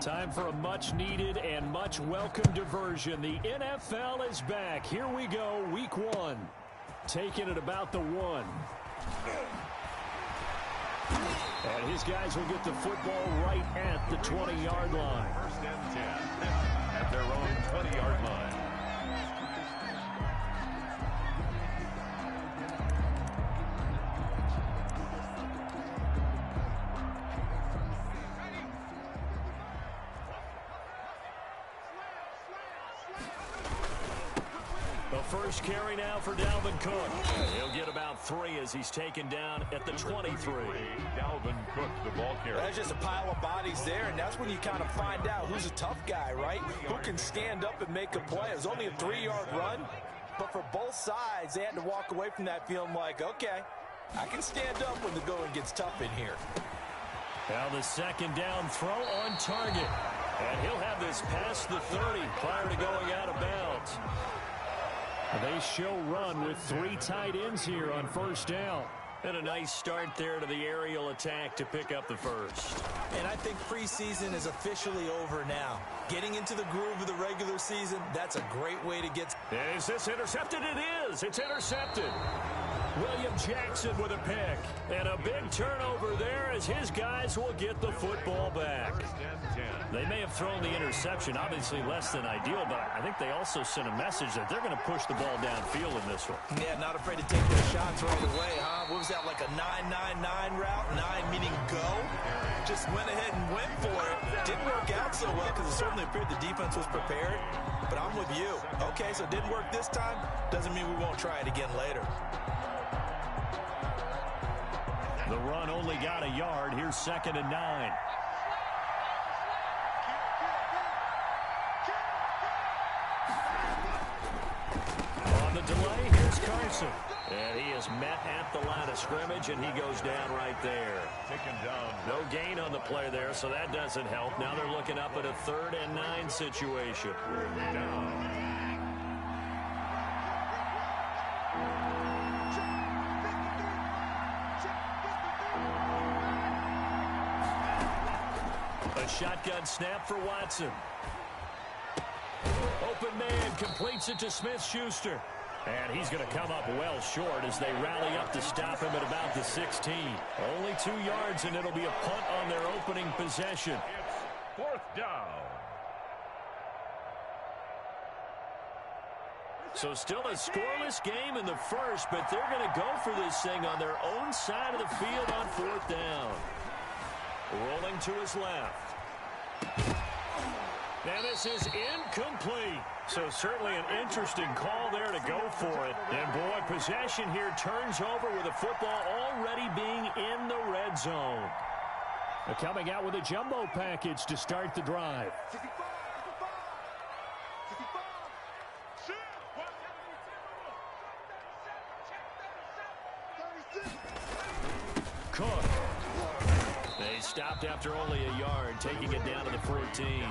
Time for a much-needed and much-welcome diversion. The NFL is back. Here we go, Week 1. Taking it about the 1. And his guys will get the football right at the 20-yard line. First and 10 at their own 20-yard line. First carry now for Dalvin Cook. He'll get about 3 as he's taken down at the 23. Dalvin Cook, the ball carrier. There's just a pile of bodies there, and that's when you kind of find out who's a tough guy, right? Who can stand up and make a play. It was only a 3-yard run, but for both sides, they had to walk away from that feeling like, okay, I can stand up when the going gets tough in here. Now the second down throw on target. And he'll have this past the 30 prior to going out of bounds. They show run with 3 tight ends here on first down. And a nice start there to the aerial attack to pick up the first. And I think preseason is officially over now. Getting into the groove of the regular season, that's a great way to get... Is this intercepted? It is. It's intercepted. William Jackson with a pick. And a big turnover there as his guys will get the football back. They may have thrown the interception, obviously less than ideal, but I think they also sent a message that they're going to push the ball downfield in this one. Yeah, not afraid to take their shots right away, huh? What was that, like a 9-9-9 route? 9 meaning go? Just went ahead and went for it. Didn't work out so well because it certainly appeared the defense was prepared. But I'm with you. Okay, so it didn't work this time. Doesn't mean we won't try it again later. The run only got a yard. Here's 2nd and 9. On the delay, here's Carson. And he is met at the line of scrimmage, and he goes down right there. Taken down. No gain on the play there, so that doesn't help. Now they're looking up at a 3rd and 9 situation. Down. A shotgun snap for Watson. Open man completes it to Smith-Schuster. And he's going to come up well short as they rally up to stop him at about the 16. Only 2 yards, and it'll be a punt on their opening possession. It's 4th down. So still a scoreless game in the first, but they're going to go for this thing on their own side of the field on 4th down. Rolling to his left. And this is incomplete. So certainly an interesting call there to go for it. And boy, possession here turns over with the football already being in the red zone. They're coming out with a jumbo package to start the drive. Cook. They stopped after only a yard, taking it down to the 14.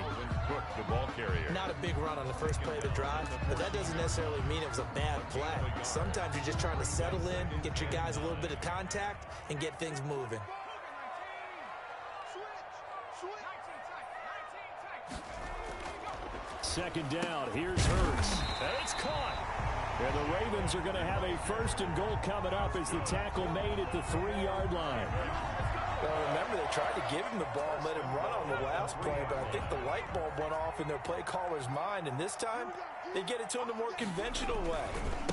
Cook, the ball carrier. Not a big run on the first play of the drive, but that doesn't necessarily mean it was a bad play. Sometimes you're just trying to settle in, get your guys a little bit of contact, and get things moving. Second down, here's Hurts. It's caught. And the Ravens are going to have a 1st and goal coming up as the tackle made at the 3-yard line. Well, remember, they tried to give him the ball and let him run on the last play, but I think the light bulb went off in their play caller's mind, and this time they get it to him the more conventional way,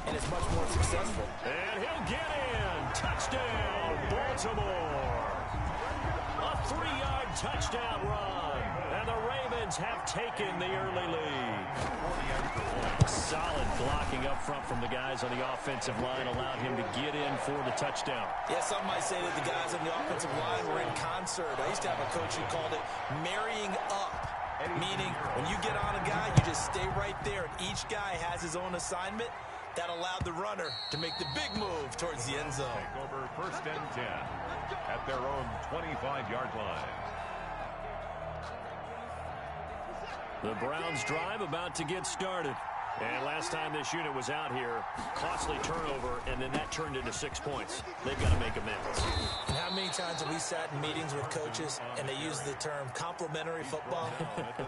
and it's much more successful. And he'll get in. Touchdown, Baltimore. A 3-yard touchdown run, and the Ravens have taken the early lead. Solid blocking up front from the guys on the offensive line allowed him to get in for the touchdown. Yeah, some might say that the guys on the offensive line were in concert. I used to have a coach who called it marrying up, meaning when you get on a guy, you just stay right there, and each guy has his own assignment. That allowed the runner to make the big move towards the end zone. Take over 1st and 10 at their own 25-yard line. The Browns drive about to get started. And last time this unit was out here, costly turnover, and then that turned into 6 points. They've got to make amends. And how many times have we sat in meetings with coaches and they use the term complementary football?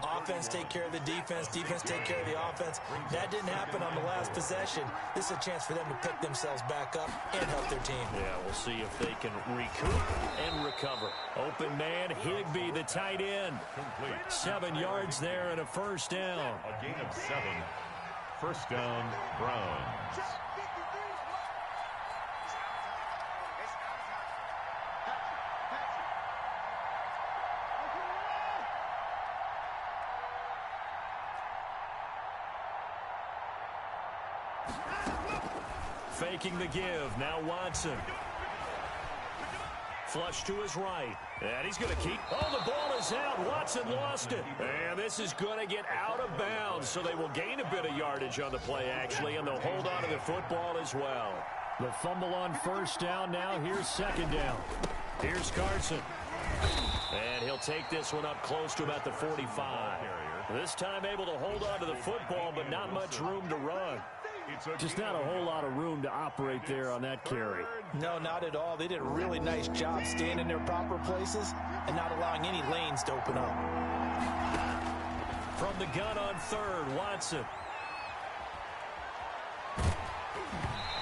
Offense take care of the defense, defense take care of the offense. That didn't happen on the last possession. This is a chance for them to pick themselves back up and help their team. Yeah, we'll see if they can recoup and recover. Open man, Higbee, the tight end. Complete. 7 yards there and a first down. A gain of 7. First down, Browns. Faking the give. Now Watson. Flush to his right. And he's going to keep. Oh, the ball is out. Watson lost it. And this is going to get out of bounds. So they will gain a bit of yardage on the play, actually, and they'll hold on to the football as well. The fumble on first down now. Here's second down. Here's Carson. And he'll take this one up close to about the 45. This time able to hold on to the football, but not much room to run. Just not a whole lot of room to operate there on that carry. No, not at all. They did a really nice job staying in their proper places and not allowing any lanes to open up. From the gun on third, Watson.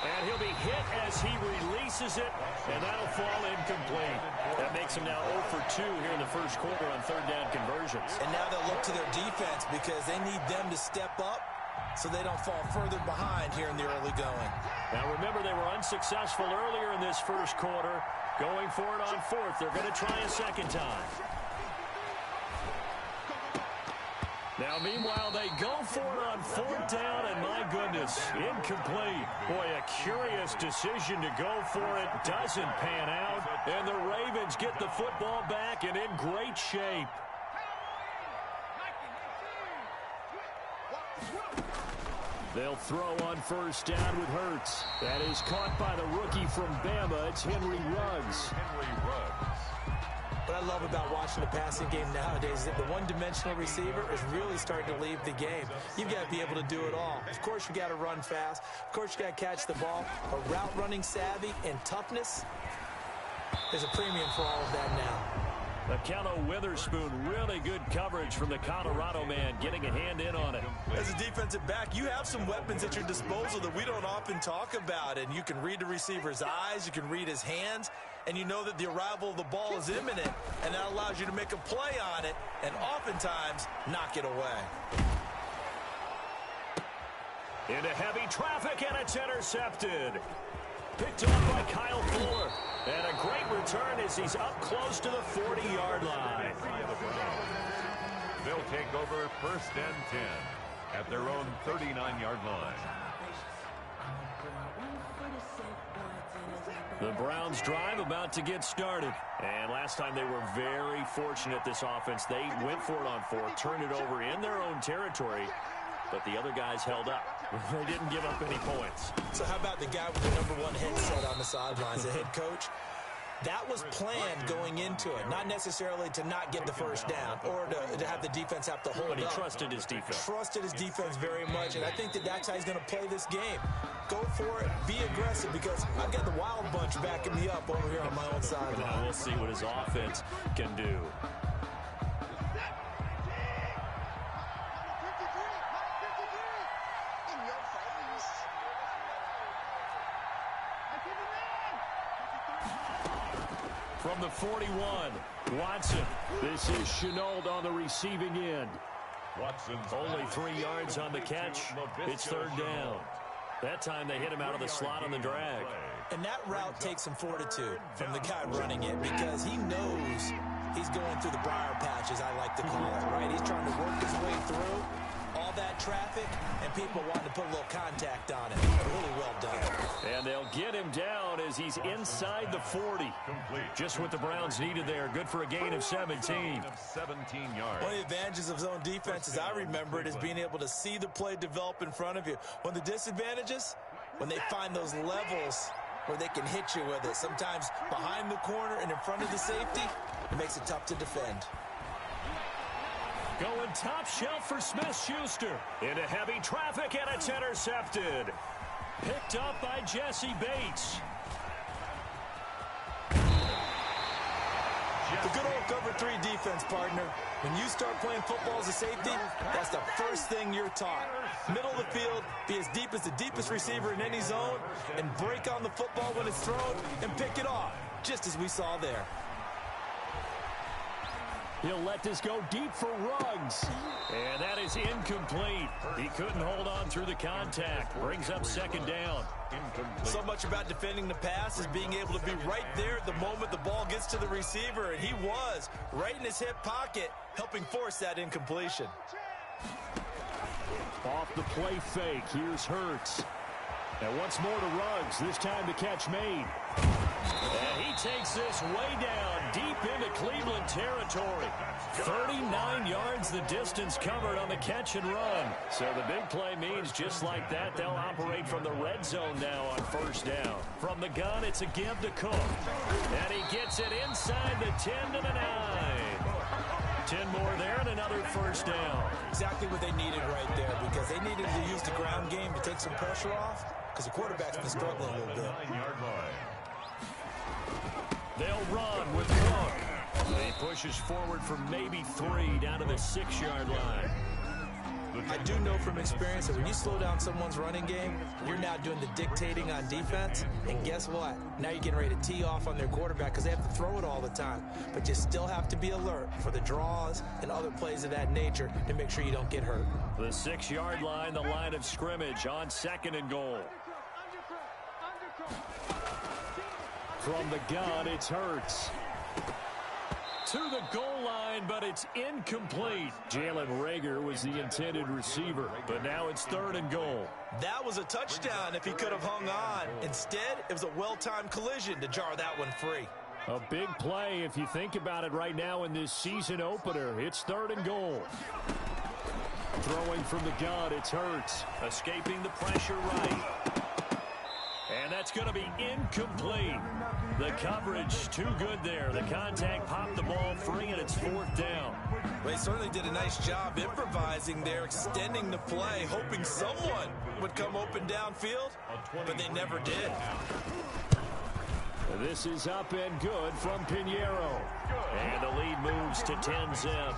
And he'll be hit as he releases it, and that'll fall incomplete. That makes him now 0 for 2 here in the first quarter on third down conversions. And now they'll look to their defense because they need them to step up so they don't fall further behind here in the early going. Now remember, they were unsuccessful earlier in this first quarter. Going for it on fourth. They're going to try a second time. Now, meanwhile, they go for it on fourth down, and my goodness, incomplete. Boy, a curious decision to go for it. Doesn't pan out, and the Ravens get the football back and in great shape. They'll throw on first down with Hurts. That is caught by the rookie from Bama. It's Henry Ruggs. What I love about watching the passing game nowadays is that the one-dimensional receiver is really starting to leave the game. You've got to be able to do it all. Of course, you've got to run fast. Of course, you've got to catch the ball. But route running savvy and toughness, there's a premium for all of that now. Akello Witherspoon, really good coverage from the Colorado man, getting a hand in on it. As a defensive back, you have some weapons at your disposal that we don't often talk about, and you can read the receiver's eyes, you can read his hands, and you know that the arrival of the ball is imminent, and that allows you to make a play on it, and oftentimes knock it away. Into heavy traffic, and it's intercepted. Picked off by Kyle Fuller. And a great return as he's up close to the 40-yard line. They'll take over first and 10 at their own 39-yard line. The Browns drive about to get started. And last time they were very fortunate, this offense. They went for it on fourth, turned it over in their own territory, but the other guys held up. They didn't give up any points. So how about the guy with the #1 headset on the sidelines, the head coach? That was planned going into it, not necessarily to not get the first down or to have the defense have to hold up. But he trusted his defense. Trusted his defense very much, and I think that that's how he's going to play this game. Go for it, be aggressive, because I've got the Wild Bunch backing me up over here on my own sideline. Now we'll see what his offense can do. From the 41, Watson. This is Shenault on the receiving end. Watson's only 3 yards on the catch. It's third down. That time they hit him out of the slot on the drag. And that route takes some fortitude from the guy running it, because he knows he's going through the briar patch, as I like to call it, right? He's trying to work his way through all that traffic, and people wanting to put a little contact on it. Really well done. And they'll get him down as he's inside the 40. Just what the Browns needed there. Good for a gain of 17. 17 yards. One of the advantages of zone defense, as I remember it, is being able to see the play develop in front of you. One of the disadvantages, when they find those levels where they can hit you with it. Sometimes behind the corner and in front of the safety, it makes it tough to defend. Going top shelf for Smith-Schuster. Into heavy traffic, and it's intercepted. Picked up by Jesse Bates. The good old cover 3 defense, partner. When you start playing football as a safety, that's the first thing you're taught. Middle of the field, be as deep as the deepest receiver in any zone, and break on the football when it's thrown and pick it off, just as we saw there. He'll let this go deep for Ruggs. And that is incomplete. He couldn't hold on through the contact. Brings up second down. So much about defending the pass is being able to be right there the moment the ball gets to the receiver, and he was right in his hip pocket, helping force that incompletion. Off the play fake, here's Hurts. And once more to Ruggs, this time the catch made. And he takes this way down, deep into Cleveland territory. 39 yards the distance covered on the catch and run. So the big play means just like that, they'll operate from the red zone now on first down. From the gun, it's a give to Cook. And he gets it inside the 10 to the 9. 10 more there and another first down. Exactly what they needed right there, because they needed to use the ground game to take some pressure off, because the quarterback's been struggling a little bit. They'll run with Cook. He pushes forward for maybe 3 down to the 6-yard line. I do know from experience that when you slow down someone's running game, you're now doing the dictating on defense. And guess what? Now you're getting ready to tee off on their quarterback because they have to throw it all the time. But you still have to be alert for the draws and other plays of that nature to make sure you don't get hurt. The 6-yard line, the line of scrimmage on 2nd and goal. From the gun, it's Hurts. To the goal line, but it's incomplete. Jalen Reagor was the intended receiver, but now it's 3rd and goal. That was a touchdown if he could have hung on. Instead, it was a well-timed collision to jar that one free. A big play if you think about it right now in this season opener. It's 3rd and goal. Throwing from the gun, it's Hurts. Escaping the pressure right. And that's going to be incomplete. The coverage too good there. The contact popped the ball free, and it's 4th down. Well, they certainly did a nice job improvising there, extending the play, hoping someone would come open downfield, but they never did. This is up and good from Pinheiro. And the lead moves to 10-zip.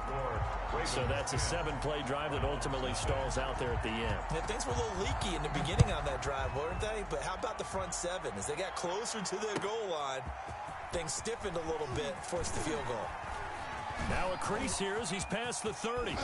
So that's a 7-play drive that ultimately stalls out there at the end. Yeah, things were a little leaky in the beginning on that drive, weren't they? But how about the front 7? As they got closer to the goal line, things stiffened a little bit, forced the field goal. Now a crease here as he's past the 30.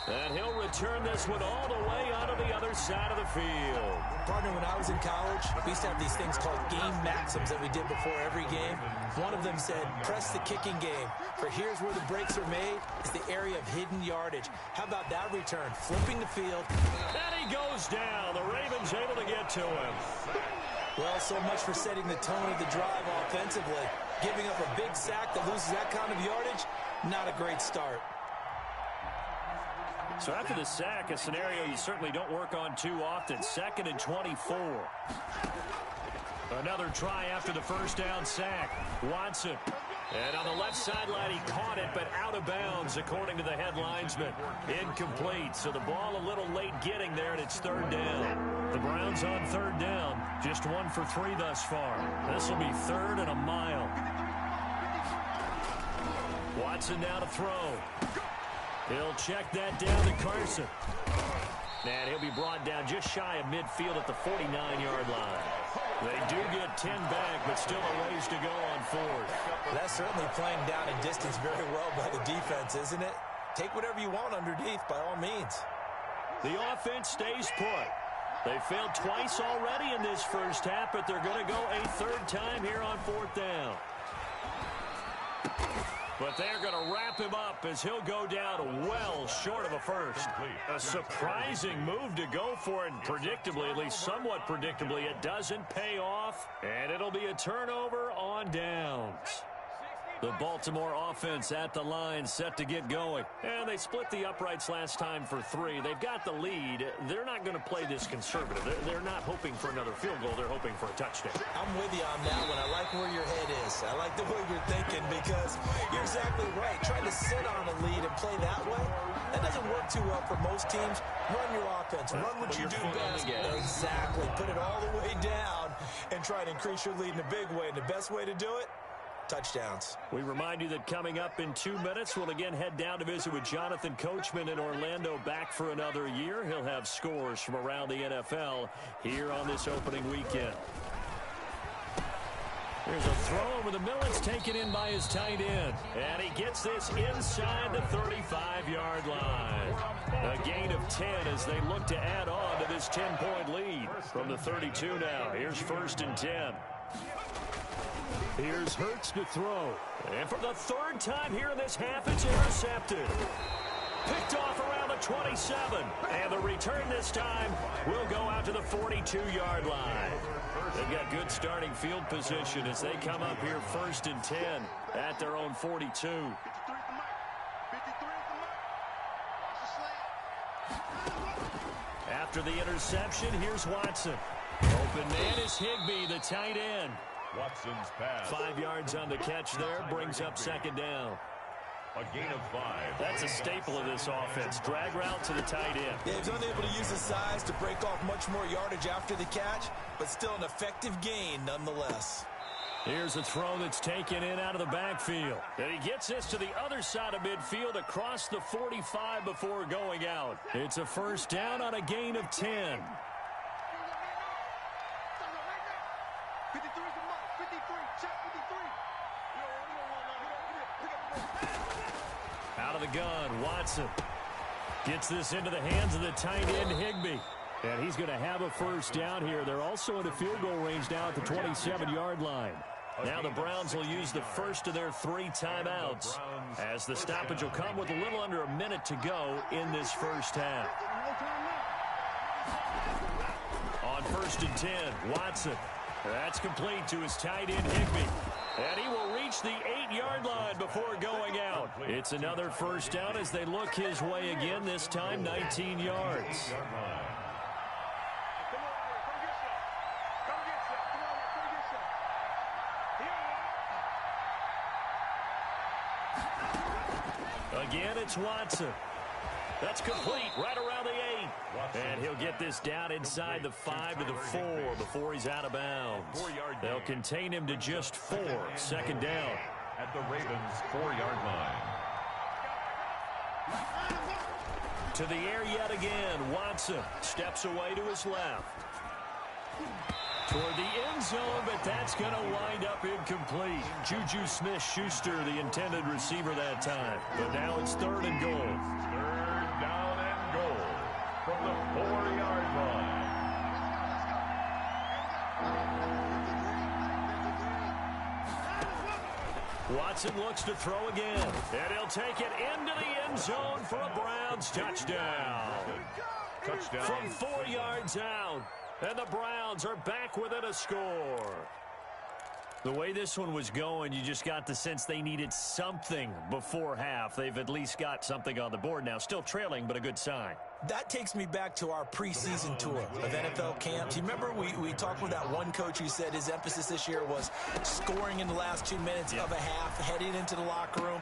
And he'll return this one all the way onto the other side of the field. Partner, when I was in college, we used to have these things called game maxims that we did before every game. One of them said, press the kicking game. For here's where the breaks are made, is the area of hidden yardage. How about that return? Flipping the field. And he goes down. The Ravens able to get to him. Well, so much for setting the tone of the drive offensively. Giving up a big sack that loses that kind of yardage, not a great start. So after the sack, a scenario you certainly don't work on too often. 2nd and 24. Another try after the first down sack. Watson. And on the left sideline, he caught it, but out of bounds, according to the head linesman. Incomplete. So the ball a little late getting there, and it's 3rd down. The Browns on 3rd down. Just 1 for 3 thus far. This will be 3rd and a mile. Watson now to throw. He'll check that down to Carson. And he'll be brought down just shy of midfield at the 49-yard line. They do get 10 back, but still a ways to go on 4th. That's certainly playing down in distance very well by the defense, isn't it? Take whatever you want underneath, by all means. The offense stays put. They failed twice already in this first half, but they're going to go a 3rd time here on 4th down. But they're going to wrap him up as he'll go down well short of a first. A surprising move to go for it, and predictably, at least somewhat predictably, it doesn't pay off, and it'll be a turnover on downs. The Baltimore offense at the line set to get going. And they split the uprights last time for 3. They've got the lead. They're not going to play this conservative. They're not hoping for another field goal. They're hoping for a touchdown. I'm with you on that one. I like where your head is. I like the way you're thinking because you're exactly right. Trying to sit on a lead and play that way, That doesn't work too well for most teams. Run your offense. Run what you do best. Exactly. Put it all the way down and try to increase your lead in a big way. And the best way to do it, touchdowns. We remind you that coming up in 2 minutes, we'll again head down to visit with Jonathan Coachman in Orlando, back for another year. He'll have scores from around the NFL here on this opening weekend. There's a throw over the middle. It's taken in by his tight end. And he gets this inside the 35-yard line. A gain of 10 as they look to add on to this 10-point lead from the 32 now. Here's 1st and 10. Here's Hurts to throw. And for the 3rd time here in this half, it's intercepted. Picked off around the 27. And the return this time will go out to the 42-yard line. They've got good starting field position as they come up here 1st and 10 at their own 42. After the interception, here's Watson. Open man is Higbee, the tight end. Watson's pass. 5 yards on the catch there, brings up 2nd down. A gain of 5. That's a staple of this offense. Drag route to the tight end. Yeah, he's unable to use his size to break off much more yardage after the catch, but still an effective gain nonetheless. Here's a throw that's taken in out of the backfield. And he gets this to the other side of midfield across the 45 before going out. It's a 1st down on a gain of 10. Out of the gun, Watson gets this into the hands of the tight end, Higbee. And he's going to have a 1st down here. They're also in a field goal range now at the 27-yard line. Now the Browns will use the first of their 3 timeouts as the stoppage will come with a little under a minute to go in this 1st half. On 1st and 10, Watson. That's complete to his tight end, Higbee. And he will reach the 8-yard line before going out. It's another 1st down as they look his way again, this time 19 yards. Again, it's Watson. That's complete right around the 8. And he'll get this down inside the 5 to the 4 before he's out of bounds. They'll contain him to just 4. 2nd down. At the Ravens' 4-yard line. To the air yet again. Watson steps away to his left. Toward the end zone, but that's going to wind up incomplete. Juju Smith-Schuster, the intended receiver that time. But now it's 3rd and goal. 3rd down and goal from the 4-yard line. Watson looks to throw again. And he'll take it into the end zone for a Browns touchdown. Touchdown. From 4 yards out. And the Browns are back within a score. The way this one was going, you just got the sense they needed something before half. They've at least got something on the board now. Still trailing, but a good sign. That takes me back to our preseason tour of NFL camps. You remember we talked with that one coach who said his emphasis this year was scoring in the last 2 minutes of a half, heading into the locker room.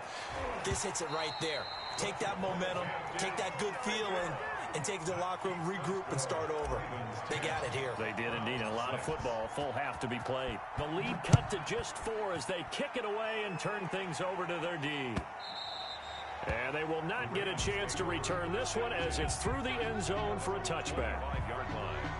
This hits it right there. Take that momentum, take that good feeling, and take it to the locker room, regroup, and start over. They got it here. They did indeed. A lot of football, full half to be played. The lead cut to just 4 as they kick it away and turn things over to their D. And they will not get a chance to return this one as it's through the end zone for a touchback. 5-yard line.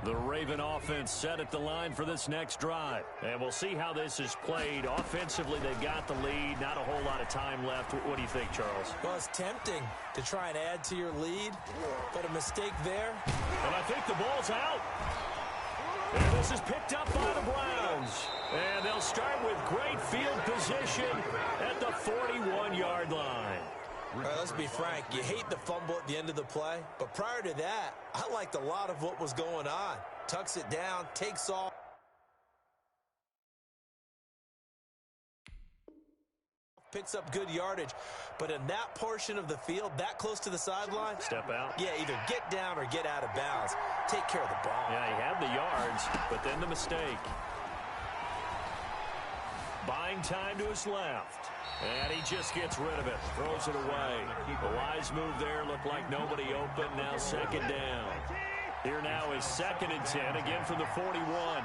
The Raven offense set at the line for this next drive. And we'll see how this is played. Offensively, they've got the lead. Not a whole lot of time left. What do you think, Charles? Well, it's tempting to try and add to your lead, but a mistake there. And I think the ball's out. And this is picked up by the Browns. And they'll start with great field position at the 41-yard line. All right, let's be frank. You hate the fumble at the end of the play, but prior to that, I liked a lot of what was going on. Tucks it down, takes off. Picks up good yardage, but in that portion of the field, that close to the sideline, step out. Yeah, either get down or get out of bounds. Take care of the ball. Yeah, he had the yards, but then the mistake. Buying time to his left. And he just gets rid of it. Throws it away. A wise move there. Looked like nobody open. Now second down. Here now is 2nd and 10. Again from the 41.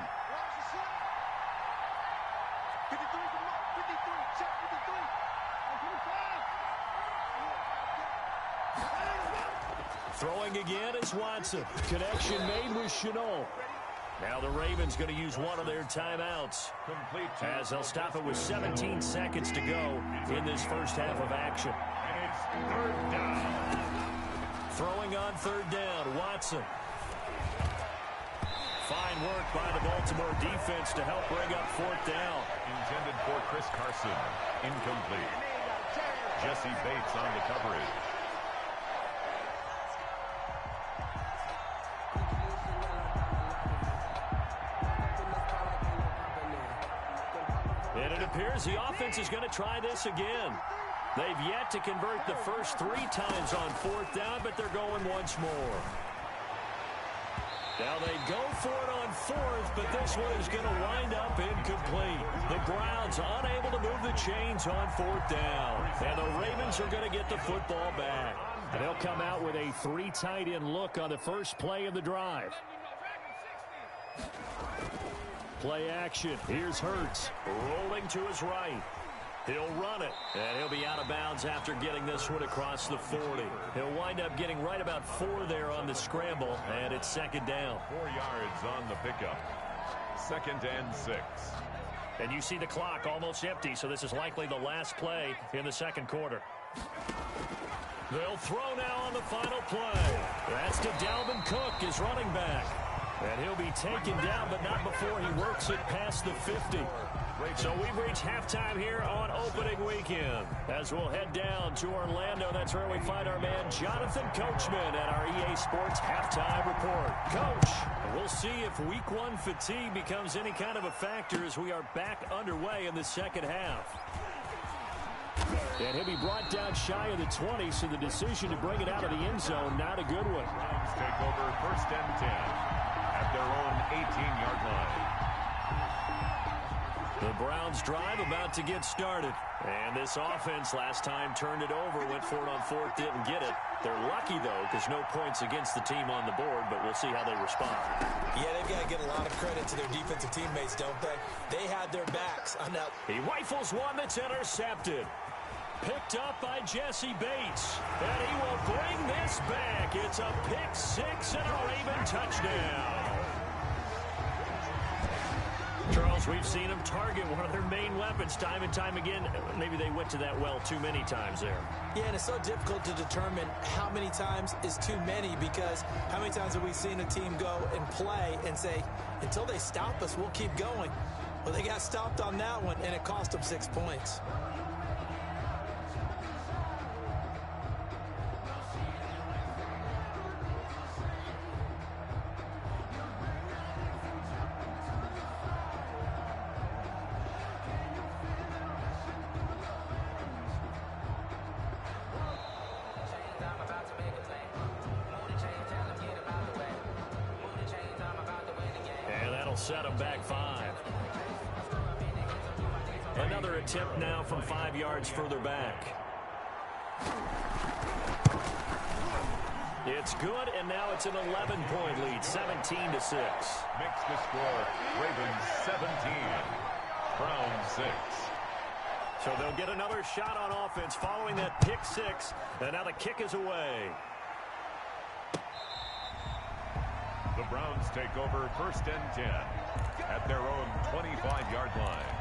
Throwing again is Watson. Connection made with Shenault. Now the Ravens going to use one of their timeouts as they'll stop it with 17 seconds to go in this first half of action. And it's 3rd down. Throwing on 3rd down, Watson. Fine work by the Baltimore defense to help bring up 4th down. Intended for Chris Carson. Incomplete. Jesse Bates on the coverage. And it appears the offense is going to try this again. They've yet to convert the first 3 times on 4th down, but they're going once more. Now they go for it on 4th, but this one is going to wind up incomplete. The Browns unable to move the chains on 4th down. And the Ravens are going to get the football back. And they'll come out with a 3 tight end look on the first play of the drive. Play action. Here's Hurts rolling to his right. He'll run it, and he'll be out of bounds after getting this one across the 40. He'll wind up getting right about 4 there on the scramble, and it's 2nd down. 4 yards on the pickup. 2nd and 6. And you see the clock almost empty, so this is likely the last play in the 2nd quarter. They'll throw now on the final play. That's to Dalvin Cook, his running back. And he'll be taken down, but not before he works it past the 50. So we've reached halftime here on opening weekend. As we'll head down to Orlando, that's where we find our man Jonathan Coachman at our EA Sports Halftime Report. Coach, we'll see if Week 1 fatigue becomes any kind of a factor as we are back underway in the second half. And he'll be brought down shy of the 20, so the decision to bring it out of the end zone, not a good one. Browns take over 1st and 10 at their own 18-yard line. The Browns drive about to get started. And this offense last time turned it over, went for it on 4th, didn't get it. They're lucky, though, because no points against the team on the board, but we'll see how they respond. Yeah, they've got to give a lot of credit to their defensive teammates, don't they? They had their backs on that. He rifles one that's intercepted. Picked up by Jesse Bates. And he will bring this back. It's a pick 6 and a Raven touchdown. Charles, we've seen them target one of their main weapons time and time again. Maybe they went to that well too many times there. Yeah, and it's so difficult to determine how many times is too many, because how many times have we seen a team go and play and say, until they stop us, we'll keep going. Well, they got stopped on that one, and it cost them 6 points. Set them back 5. Another attempt now from 5 yards further back. It's good, and now it's an 11-point lead, 17-6. Makes the score Ravens 17, Browns 6. So they'll get another shot on offense following that pick 6, and now the kick is away. The Browns take over 1st and 10 at their own 25-yard line.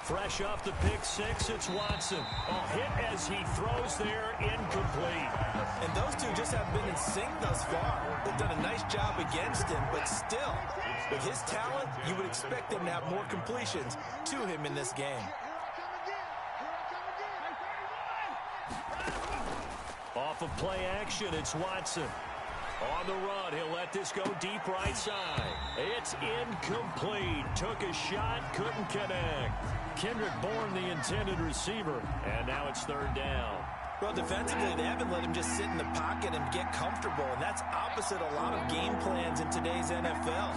Fresh off the pick 6, it's Watson. A hit as he throws there, incomplete. And those two just have been in sync thus far. They've done a nice job against him, but still, with his talent, you would expect them to have more completions to him in this game. Off of play action, it's Watson. On the run, he'll let this go deep right side. It's incomplete. Took a shot, couldn't connect. Kendrick Bourne, the intended receiver. And now it's 3rd down. Well, defensively, they haven't let him just sit in the pocket and get comfortable, and that's opposite a lot of game plans in today's NFL.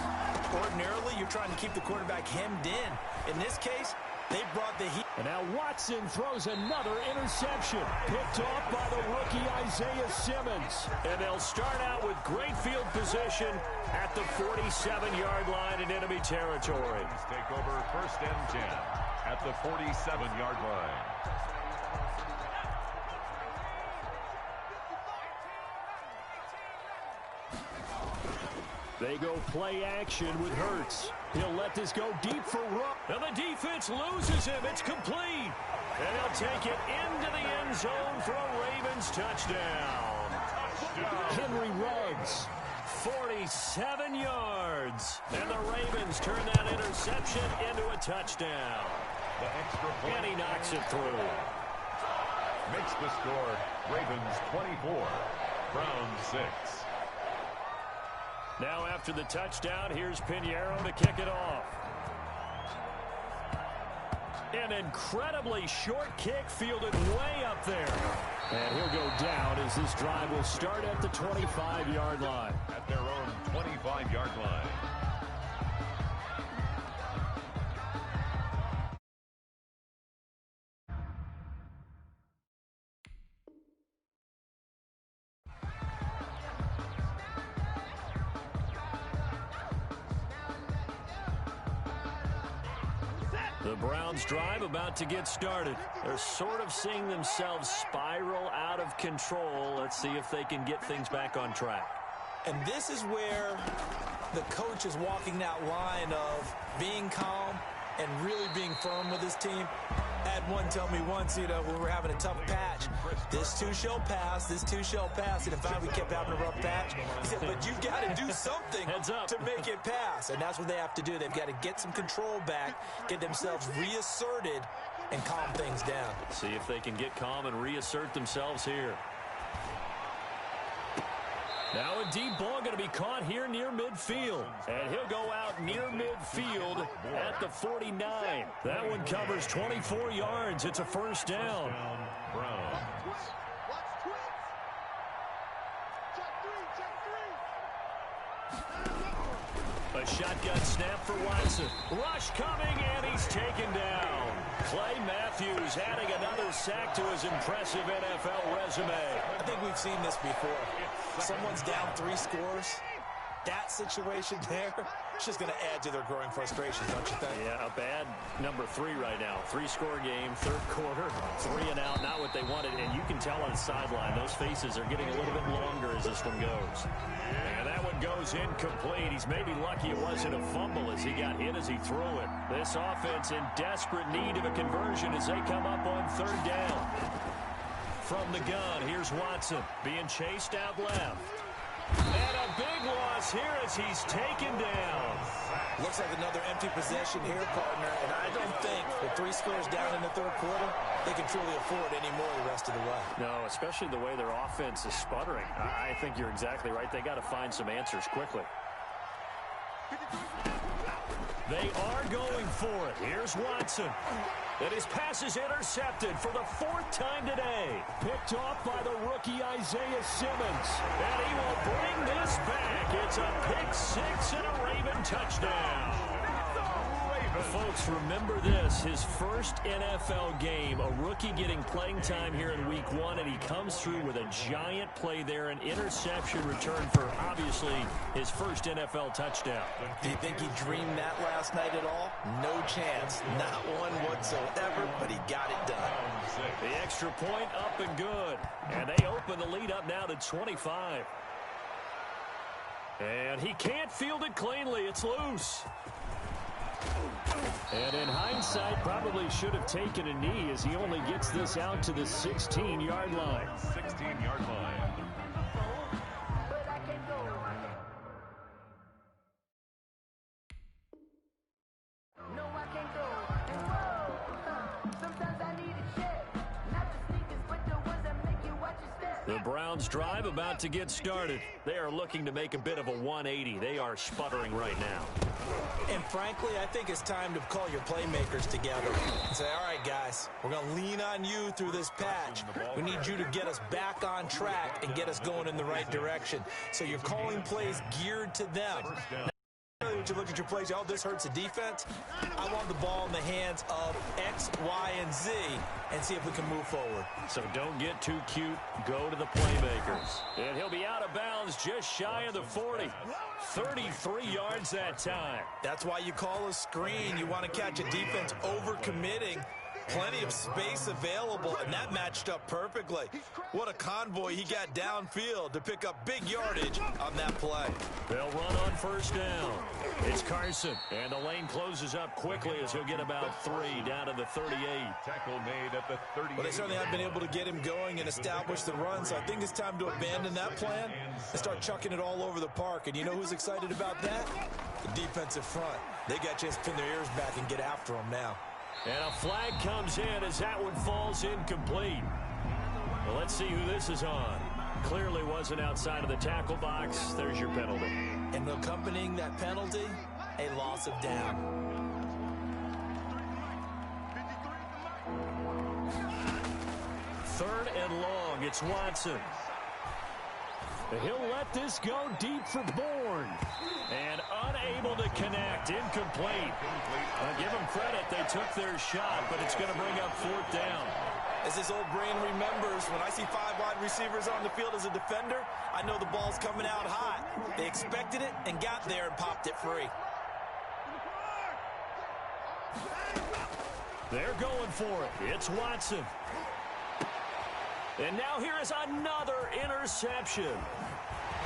Ordinarily, you're trying to keep the quarterback hemmed in. In this case, they brought the heat. And now Watson throws another interception. Picked off by the rookie Isaiah Simmons. And they'll start out with great field position at the 47-yard line in enemy territory. Take over 1st and 10 at the 47-yard line. They go play action with Hurts. He'll let this go deep for Rupp. And the defense loses him. It's complete. And he'll take it into the end zone for a Ravens touchdown. Henry Ruggs, 47 yards. And the Ravens turn that interception into a touchdown. The extra point. And he knocks it through. Makes the score Ravens 24, Browns 6. Now after the touchdown, here's Pinheiro to kick it off. An incredibly short kick fielded way up there. And he'll go down as this drive will start at the 25-yard line. At their own 25-yard line. The Browns drive about to get started. They're sort of seeing themselves spiral out of control. Let's see if they can get things back on track. And this is where the coach is walking that line of being calm and really being firm with his team. I had one tell me once, when we're having a tough patch, this too shall pass, this too shall pass. And in fact, we kept having a rough patch. He said, but you've got to do something to make it pass. And that's what they have to do. They've got to get some control back, get themselves reasserted, and calm things down. See if they can get calm and reassert themselves here. Now a deep ball going to be caught here near midfield. And he'll go out near midfield at the 49. That one covers 24 yards. It's a first down. A shotgun snap for Watson. Rush coming, and he's taken down. Clay Matthews adding another sack to his impressive NFL resume. I think we've seen this before. Someone's down 3 scores. That situation there, it's just going to add to their growing frustration, don't you think? Yeah, a bad number 3 right now. 3-score game, third quarter, 3 and out, not what they wanted. And you can tell on the sideline, those faces are getting a little bit longer as this one goes. And that one goes incomplete. He's maybe lucky it wasn't a fumble as he got hit as he threw it. This offense in desperate need of a conversion as they come up on third down. From the gun, here's Watson being chased out left. And a big loss here as he's taken down. Looks like another empty possession here, partner. And I don't think with 3 scores down in the third quarter, they can truly afford any more the rest of the way. No, especially the way their offense is sputtering. I think you're exactly right. They got to find some answers quickly. They are going for it. Here's Watson. And his pass is intercepted for the 4th time today. Picked off by the rookie Isaiah Simmons. And he will bring this back. It's a pick 6 and a Raven touchdown. Folks, remember this, his first NFL game, a rookie getting playing time here in week 1, and he comes through with a giant play there, an interception return for, obviously, his first NFL touchdown. Do you think he dreamed that last night at all? No chance. Not one whatsoever, but he got it done. The extra point up and good. And they open the lead up now to 25. And he can't field it cleanly. It's loose. And in hindsight, probably should have taken a knee as he only gets this out to the 16-yard line. 16-yard line. The Browns drive about to get started. They are looking to make a bit of a 180. They are sputtering right now. And frankly, I think it's time to call your playmakers together and say, all right, guys, we're going to lean on you through this patch. We need you to get us back on track and get us going in the right direction. So you're calling plays geared to them. When you look at your plays, oh, this hurts the defense. I want the ball in the hands of X, Y, and Z and see if we can move forward. So don't get too cute. Go to the playmakers. And he'll be out of bounds just shy of the 40. 33 yards that time. That's why you call a screen. You want to catch a defense over-committing. Plenty of space available, and that matched up perfectly. What a convoy he got downfield to pick up big yardage on that play. They'll run on first down. It's Carson, and the lane closes up quickly as he'll get about 3 down to the 38. Tackle made at the 38. Well, they certainly have been able to get him going and establish the run, so I think it's time to abandon that plan and start chucking it all over the park. And you know who's excited about that? The defensive front. They got a chance to pin their ears back and get after him now. And a flag comes in as that one falls incomplete. Well, let's see who this is on. Clearly wasn't outside of the tackle box. There's your penalty. And accompanying that penalty, a loss of down. Third and long. It's Watson. He'll let this go deep for Bourne. And unable to connect. Incomplete. I'll give them credit. They took their shot, but it's going to bring up 4th down. As his old brain remembers, when I see 5 wide receivers on the field as a defender, I know the ball's coming out hot. They expected it and got there and popped it free. They're going for it. It's Watson. And now here is another interception.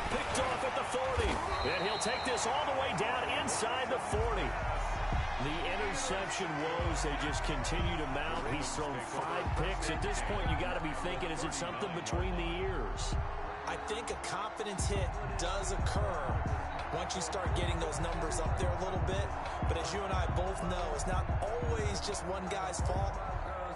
Picked off at the 40. And he'll take this all the way down inside the 40. The interception woes, they just continue to mount. He's thrown 5 picks. At this point, you got to be thinking, is it something between the ears? I think a confidence hit does occur once you start getting those numbers up there a little bit. But as you and I both know, it's not always just one guy's fault.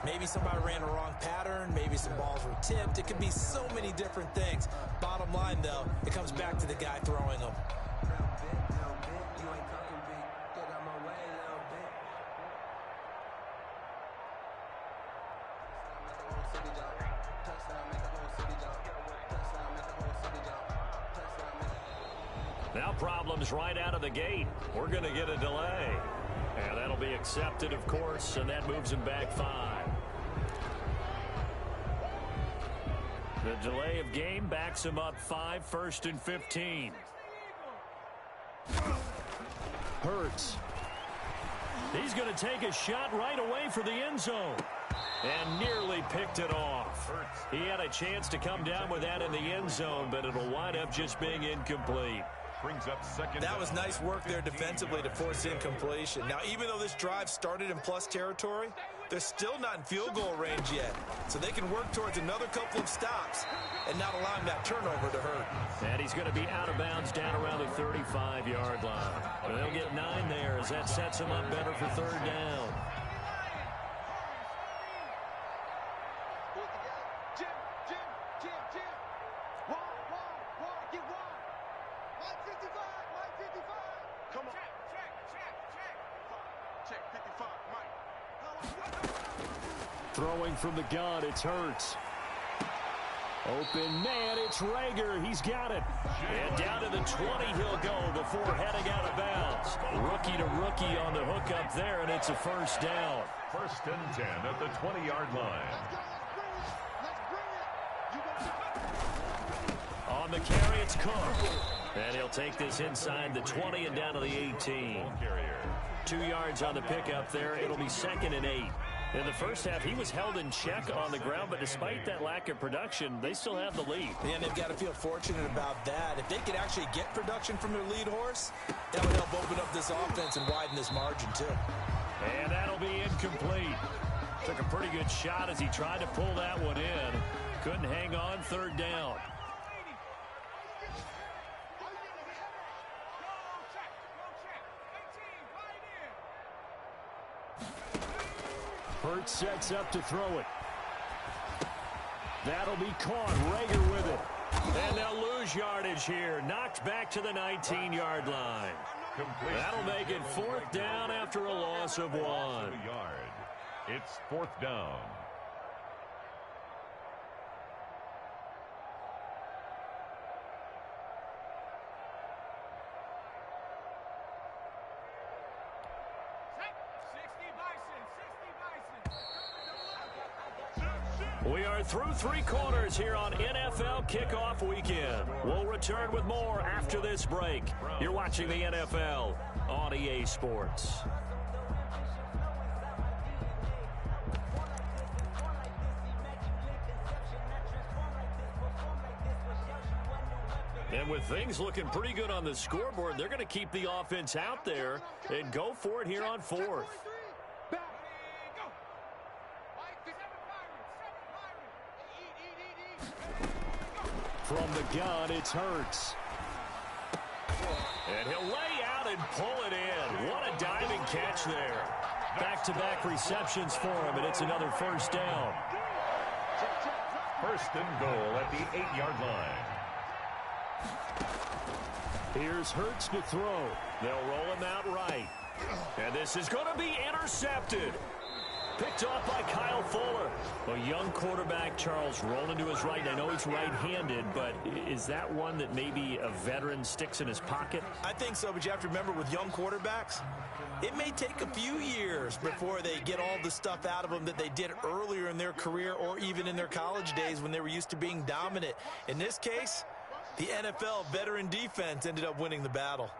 Maybe somebody ran a wrong pattern. Maybe some balls were tipped. It could be so many different things. Bottom line, though, it comes back to the guy throwing them. Now problems right out of the gate. We're going to get a delay. And that'll be accepted, of course, and that moves him back 5. The delay of game backs him up 5, 1st and 15. Hurts. He's going to take a shot right away for the end zone. And nearly picked it off. He had a chance to come down with that in the end zone, but it'll wind up just being incomplete. Brings up 2nd. That was nice work there defensively to force incompletion. Now, even though this drive started in plus territory, they're still not in field goal range yet. So they can work towards another couple of stops and not allowing that turnover to hurt. And he's going to be out of bounds down around the 35-yard line. But they'll get 9 there as that sets him up better for 3rd down. Throwing from the gun, it's Hurts. Open man, it's Rager. He's got it. And down to the 20 he'll go before heading out of bounds. Rookie to rookie on the hook up there, and it's a 1st down. 1st and 10 at the 20-yard line. On the carry, it's Cook. And he'll take this inside the 20 and down to the 18. 2 yards on the pickup there. It'll be 2nd and 8. In the first half, he was held in check on the ground, but despite that lack of production, they still have the lead. Yeah, and they've got to feel fortunate about that. If they could actually get production from their lead horse, that would help open up this offense and widen this margin, too. And that'll be incomplete. Took a pretty good shot as he tried to pull that one in. Couldn't hang on, 3rd down. Hurts sets up to throw it. That'll be caught. Rager with it. And they'll lose yardage here. Knocked back to the 19-yard line. Complete. That'll make it 4th down after a loss of 1. It's 4th down. We are through 3 quarters here on NFL Kickoff Weekend. We'll return with more after this break. You're watching the NFL on EA Sports. And with things looking pretty good on the scoreboard, they're going to keep the offense out there and go for it here on 4th. From the gun, it's Hurts. And he'll lay out and pull it in. What a diving catch there. Back-to-back receptions for him, and it's another 1st down. 1st and goal at the 8-yard line. Here's Hurts to throw. They'll roll him out right. And this is going to be intercepted. Picked off by Kyle Fuller. A young quarterback, Charles, rolling to his right. I know he's right-handed, but is that one that maybe a veteran sticks in his pocket? I think so, but you have to remember with young quarterbacks, it may take a few years before they get all the stuff out of them that they did earlier in their career or even in their college days when they were used to being dominant. In this case, the NFL veteran defense ended up winning the battle.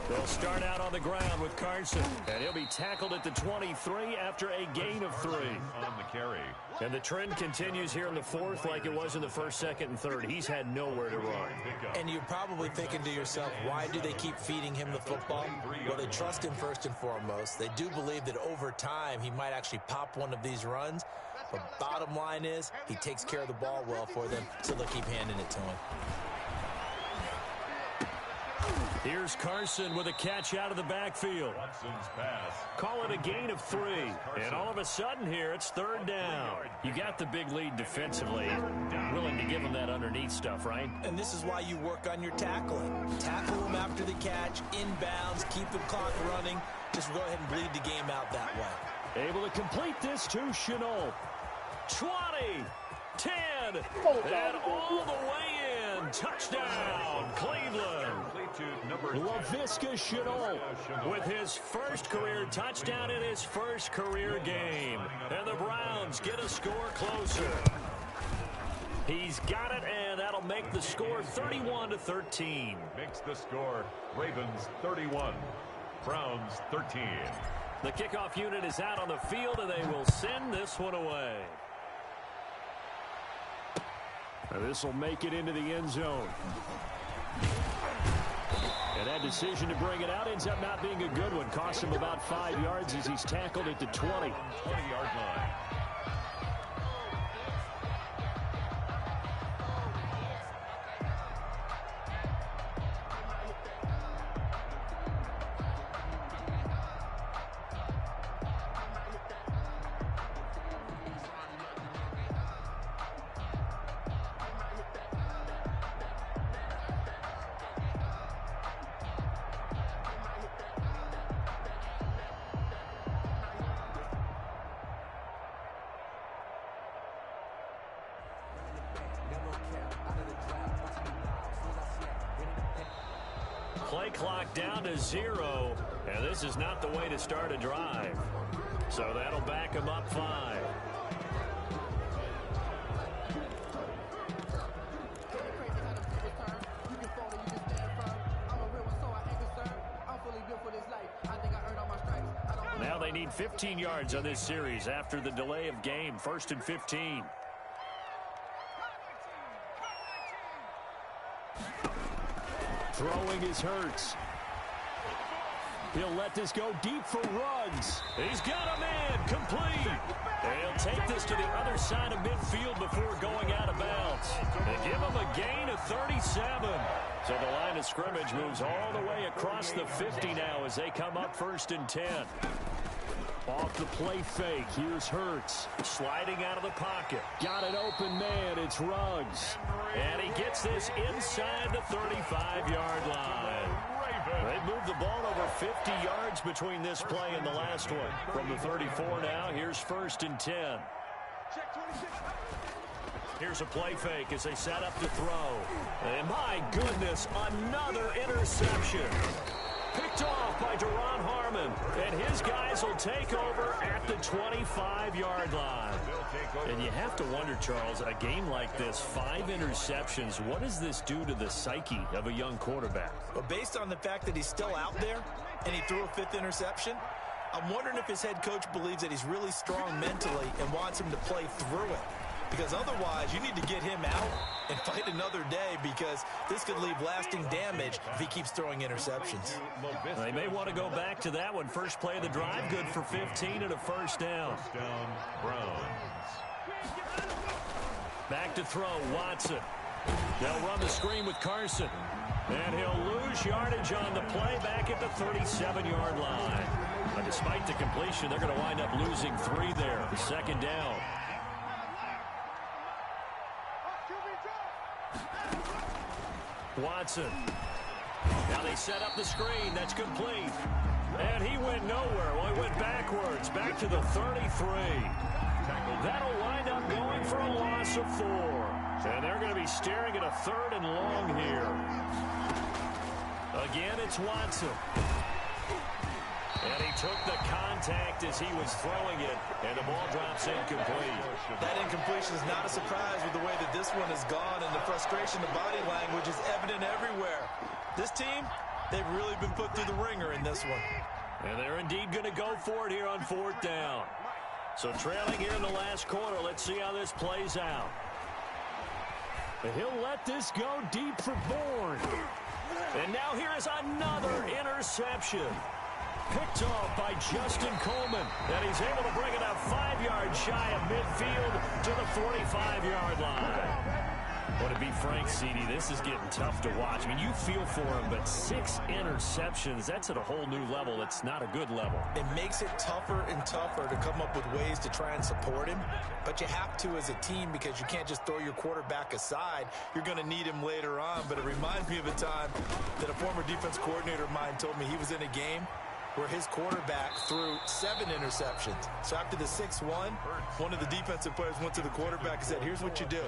They'll start out on the ground with Carson, and he'll be tackled at the 23 after a gain of 3. On the carry. And the trend continues here in the 4th like it was in the 1st, 2nd, and 3rd. He's had nowhere to run. And you're probably thinking to yourself, why do they keep feeding him the football? Well, they trust him first and foremost. They do believe that over time he might actually pop one of these runs. But bottom line is he takes care of the ball well for them, so they'll keep handing it to him. Here's Carson with a catch out of the backfield. Watson's pass. Call it a gain of 3. And all of a sudden here, it's 3rd down. You got the big lead defensively. Willing to give them that underneath stuff, right? And this is why you work on your tackling. Tackle them after the catch, inbounds, keep the clock running. Just go ahead and bleed the game out that way. Able to complete this to Shenault. 20, 10, and all the way in. Touchdown, Cleveland. Laviska Shenault with his first career touchdown in his first career game. And the Browns get a score closer. He's got it, and that'll make the score 31-13. Makes the score Ravens 31, Browns 13. The kickoff unit is out on the field, and they will send this one away. This will make it into the end zone. And that decision to bring it out ends up not being a good one. Cost him about 5 yards as he's tackled at the 20. 20-yard line. Play clock down to 0, and this is not the way to start a drive. So that'll back him up 5. Now they need 15 yards on this series after the delay of game. 1st and 15. Throwing is Hurts. He'll let this go deep for Ruggs. He's got a man complete. He'll take this to the other side of midfield before going out of bounds. They give him a gain of 37. So the line of scrimmage moves all the way across the 50 now as they come up 1st and 10. Off the play fake, here's Hurts. Sliding out of the pocket. Got an open man, it's Ruggs. And he gets this inside the 35-yard line. They've moved the ball over 50 yards between this play and the last one. From the 34 now, here's 1st and 10. Here's a play fake as they set up to throw. And my goodness, another interception. Picked off by Duron Harmon. And his guys will take over at the 25-yard line. And you have to wonder, Charles, a game like this, 5 interceptions, what does this do to the psyche of a young quarterback? But based on the fact that he's still out there and he threw a 5th interception, I'm wondering if his head coach believes that he's really strong mentally and wants him to play through it. Because otherwise, you need to get him out and fight another day, because this could leave lasting damage if he keeps throwing interceptions. They may want to go back to that one. First play of the drive, good for 15 and a 1st down. Browns. Back to throw, Watson. They'll run the screen with Carson. And he'll lose yardage on the play back at the 37-yard line. But despite the completion, they're going to wind up losing 3 there. 2nd down. Watson. Now they set up the screen. That's complete. And he went nowhere. Well, he went backwards. Back to the 33. That'll wind up going for a loss of 4. And they're going to be staring at a 3rd and long here. Again, it's Watson. And he took the contact as he was throwing it, and the ball drops incomplete. That incompletion is not a surprise with the way that this one has gone, and the frustration, the body language is evident everywhere. This team, they've really been put through the ringer in this one. And they're indeed going to go for it here on 4th down. So trailing here in the last quarter, let's see how this plays out. And he'll let this go deep for Bourne. And now here is another interception. Picked off by Justin Coleman. And he's able to bring it up 5 yards shy of midfield to the 45-yard line. Well, to be frank, CD, this is getting tough to watch. I mean, you feel for him, but 6 interceptions, that's at a whole new level. It's not a good level. It makes it tougher and tougher to come up with ways to try and support him. But you have to as a team, because you can't just throw your quarterback aside. You're going to need him later on. But it reminds me of a time that a former defense coordinator of mine told me he was in a game where his quarterback threw 7 interceptions. So after the 6-1, one of the defensive players went to the quarterback and said, here's what you do.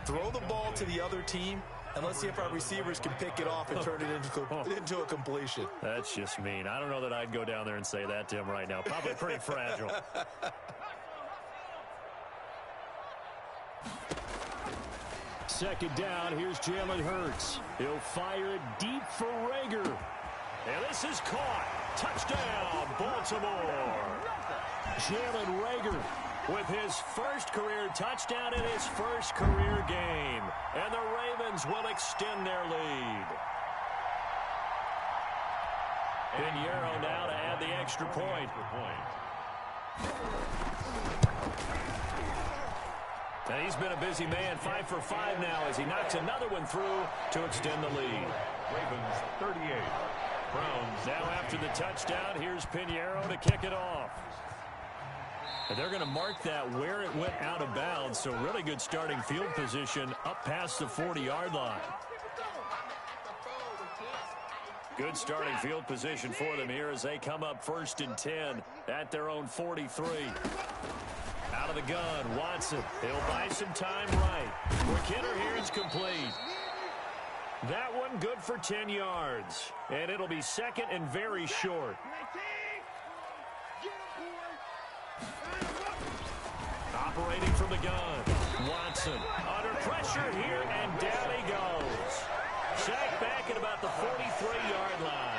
Throw the ball to the other team, and let's see if our receivers can pick it off and turn it into a completion. That's just mean. I don't know that I'd go down there and say that to him right now. Probably pretty fragile. Second down, here's Jalen Hurts. He'll fire it deep for Reagor. And this is caught. Touchdown, Baltimore. Jalen Reagor with his first career touchdown in his first career game. And the Ravens will extend their lead. Pinheiro now to add the extra point. And he's been a busy man, 5 for 5 now as he knocks another one through to extend the lead. Ravens 38. Browns. Now after the touchdown, here's Pinheiro to kick it off. And they're going to mark that where it went out of bounds, so really good starting field position up past the 40-yard line. Good starting field position for them here as they come up 1st and 10 at their own 43. Out of the gun, Watson. He'll buy some time right. McKinnon here is complete. That one good for 10 yards. And it'll be 2nd and very short. Operating from the gun. Watson under pressure here, and down he goes. Sacked back at about the 43-yard line.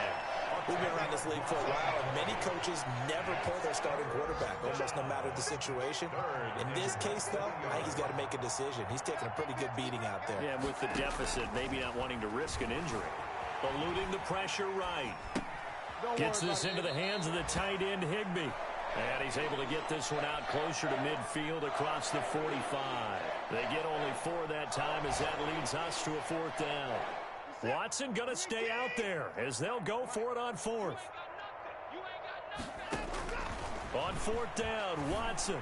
We've been around this league for a while, and many coaches never pull their starting quarterback, almost no matter the situation. In this case, though, I think he's got to make a decision. He's taking a pretty good beating out there. Yeah, with the deficit, maybe not wanting to risk an injury. Eluding the pressure right. Gets this into the hands of the tight end, Higbee. And he's able to get this one out closer to midfield across the 45. They get only 4 that time as that leads us to a 4th down. Watson going to stay out there as they'll go for it on 4th. On fourth down, Watson.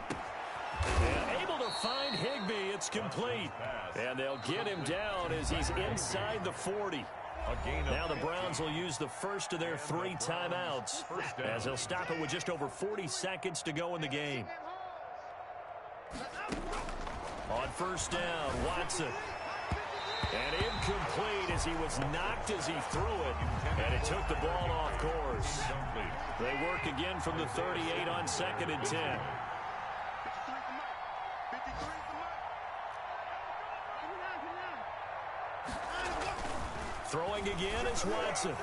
And able to find Higbee. It's complete. And they'll get him down as he's inside the 40. Now the Browns will use the first of their 3 timeouts as they'll stop it with just over 40 seconds to go in the game. On first down, Watson. And incomplete as he was knocked as he threw it. And it took the ball off course. They work again from the 38 on 2nd and 10. Throwing again is Watson.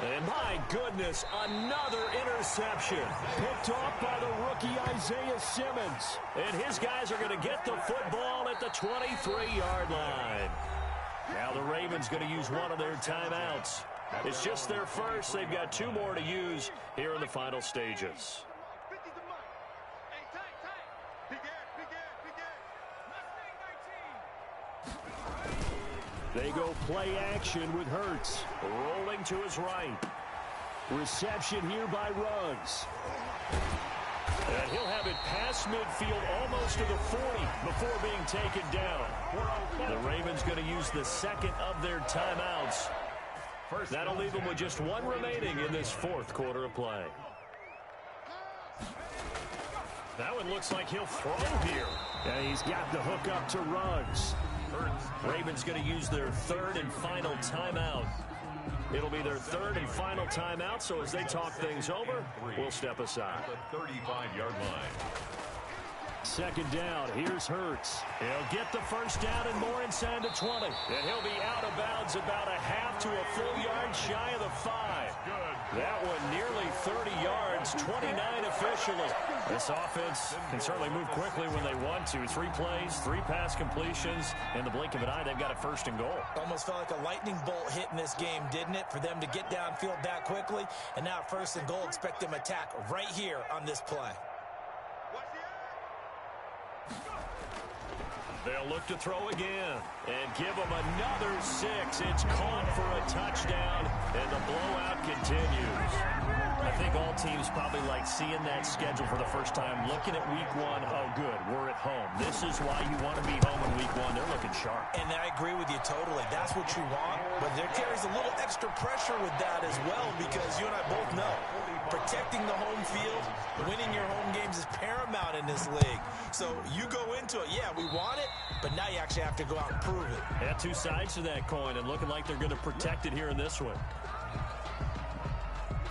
And my goodness, another interception. Picked off by the rookie Isaiah Simmons. And his guys are going to get the football at the 23-yard line. Now the Ravens going to use one of their timeouts. It's just their first. They've got 2 more to use here in the final stages. They go play action with Hurts. Rolling to his right. Reception here by Ruggs. And he'll have it past midfield almost to the 40 before being taken down. The Ravens going to use the second of their timeouts. That'll leave them with just 1 remaining in this 4th quarter of play. That one looks like he'll throw here. And he's got the hook up to Ruggs. Ravens going to use their 3rd and final timeout. It'll be their 3rd and final timeout, so as they talk things over, we'll step aside. The 35-yard line. 2nd down, here's Hurts. He'll get the first down and more inside the 20. And he'll be out of bounds about a half to a full yard shy of the 5. That one nearly 30 yards, 29 officially. This offense can certainly move quickly when they want to. 3 plays, 3 pass completions. In the blink of an eye, they've got a 1st and goal. Almost felt like a lightning bolt hit in this game, didn't it? For them to get downfield that quickly. And now 1st and goal, expect them to attack right here on this play. They'll look to throw again and give them another 6. It's caught for a touchdown, and the blowout continues. I think all teams probably like seeing that schedule for the first time, looking at week 1. Oh, good, we're at home. This is why you want to be home in week 1. They're looking sharp. And I agree with you totally. That's what you want, but there carries a little extra pressure with that as well, because you and I both know protecting the home field, winning your home games is paramount in this league. So you go into it, yeah, we want it, but now you actually have to go out and prove it. Yeah, 2 sides to that coin, and looking like they're going to protect it here in this one.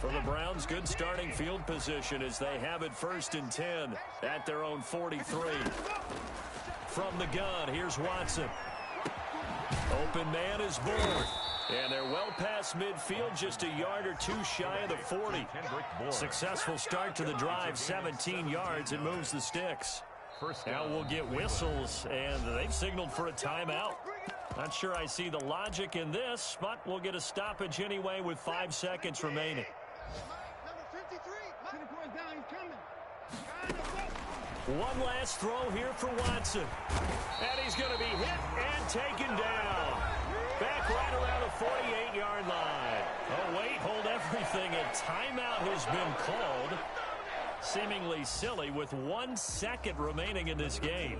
For the Browns, good starting field position as they have it 1st and 10 at their own 43. From the gun, here's Watson. Open man is Bourne. And they're well past midfield, just a yard or 2 shy of the 40. Successful start to the drive, 17 yards. It moves the sticks. Now we'll get whistles, and they've signaled for a timeout. Not sure I see the logic in this, but we'll get a stoppage anyway with 5 seconds remaining. One last throw here for Watson. And he's going to be hit and taken down. Back right around the 48-yard line. Oh, wait, hold everything. A timeout has been called. Seemingly silly with 1 second remaining in this game.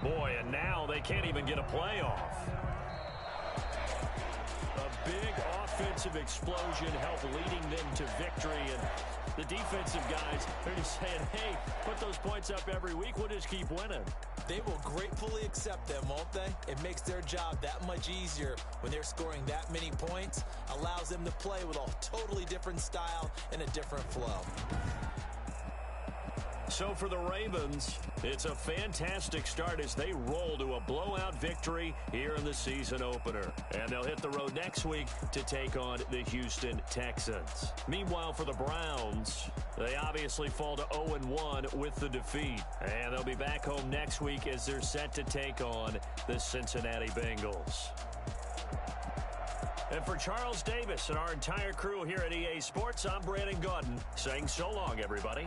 Boy, and now they can't even get a playoff. A big offensive explosion helped leading them to victory, and the defensive guys, they're just saying, hey, put those points up every week, we'll just keep winning. They will gratefully accept them, won't they? It makes their job that much easier when they're scoring that many points, allows them to play with a totally different style and a different flow. So for the Ravens, it's a fantastic start as they roll to a blowout victory here in the season opener. And they'll hit the road next week to take on the Houston Texans. Meanwhile, for the Browns, they obviously fall to 0-1 with the defeat. And they'll be back home next week as they're set to take on the Cincinnati Bengals. And for Charles Davis and our entire crew here at EA Sports, I'm Brandon Gaudin saying so long, everybody.